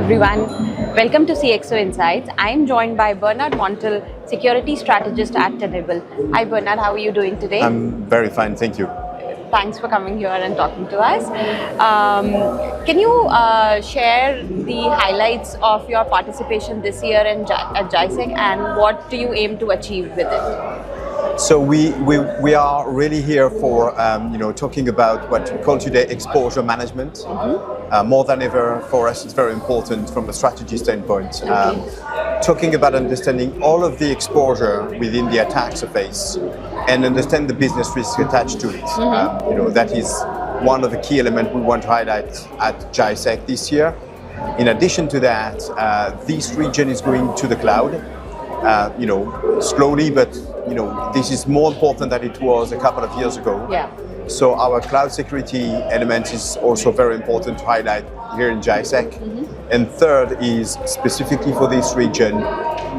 everyone. Welcome to CXO Insights. I am joined by Bernard Montel, Security Strategist at Tenable. Hi Bernard, how are you doing today? I'm very fine, thank you. Thanks for coming here and talking to us. Can you share the highlights of your participation this year at GISEC and what do you aim to achieve with it? So we are really here for talking about what we call today exposure management. More than ever for us, it's very important from a strategy standpoint. Talking about understanding all of the exposure within the attack surface and understand the business risk attached to it. That is one of the key elements we want to highlight at GISEC this year. In addition to that, this region is going to the cloud. Slowly, but this is more important than it was a couple of years ago. Yeah. So our cloud security element is also very important to highlight here in GISEC. And third is specifically for this region,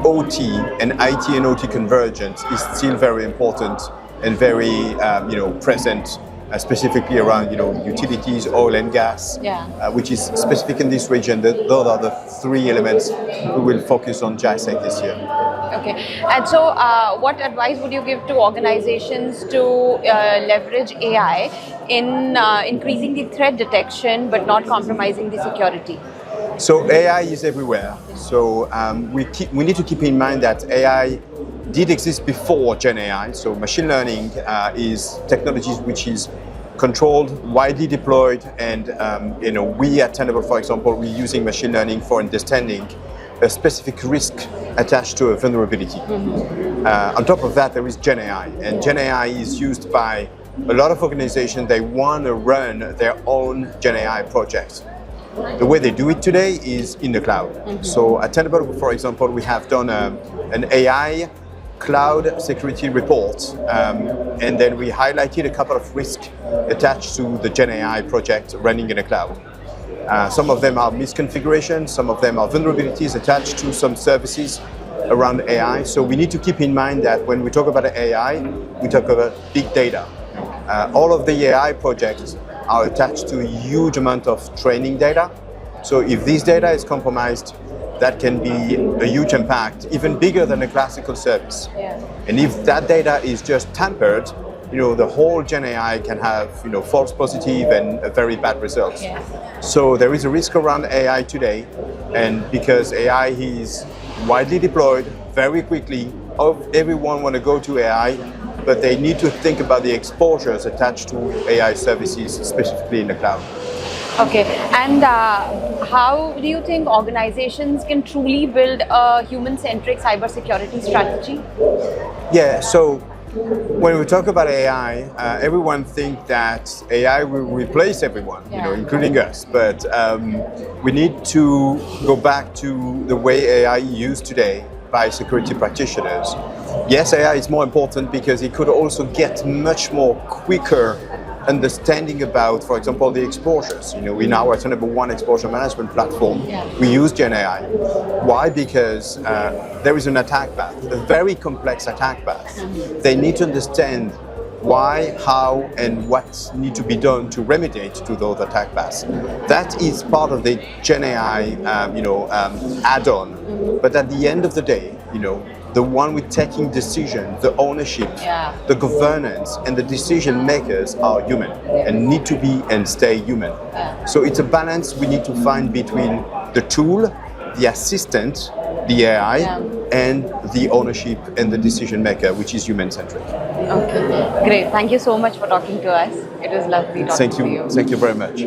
OT and IT and OT convergence is still very important and very present. Specifically around utilities, oil and gas, which is specific in this region. Those are the three elements we will focus on GISEC this year. Okay, and so what advice would you give to organizations to leverage AI in increasing the threat detection but not compromising the security? So AI is everywhere. So we need to keep in mind that AI did exist before Gen AI. So machine learning is technology which is controlled, widely deployed, and we at Tenable, for example, we're using machine learning for understanding a specific risk attached to a vulnerability. On top of that, there is Gen AI, and Gen AI is used by a lot of organizations. They want to run their own Gen AI projects. The way they do it today is in the cloud. So at Tenable, for example, we have done an AI cloud security report, and then we highlighted a couple of risks attached to the Gen AI project running in the cloud. Some of them are misconfigurations, some of them are vulnerabilities attached to some services around AI. So we need to keep in mind that when we talk about AI, we talk about big data. All of the AI projects are attached to a huge amount of training data. So if this data is compromised, that can be a huge impact, even bigger than a classical service. And if that data is just tampered, the whole Gen AI can have false positive and a very bad result. So there is a risk around AI today, and because AI is widely deployed very quickly, everyone want to go to AI, but they need to think about the exposures attached to AI services, specifically in the cloud. Okay, and how do you think organizations can truly build a human-centric cybersecurity strategy? Yeah, so when we talk about AI, everyone thinks that AI will replace everyone, including us. But we need to go back to the way AI is used today by security practitioners. Yes, AI is more important because it could also get much more quicker understanding about, for example, the exposures. In our Tenable One exposure management platform, we use Gen AI. Why? Because there is an attack path, a very complex attack path. They need to understand why, how, and what need to be done to remediate to those attack paths. That is part of the Gen AI, add-on. But at the end of the day, the one with taking decision, the ownership, the governance, and the decision makers are human and need to be and stay human. So it's a balance we need to find between the tool, the assistant, the AI, and the ownership and the decision maker, which is human-centric. Okay, great. Thank you so much for talking to us. It was lovely talking to you. Thank you very much.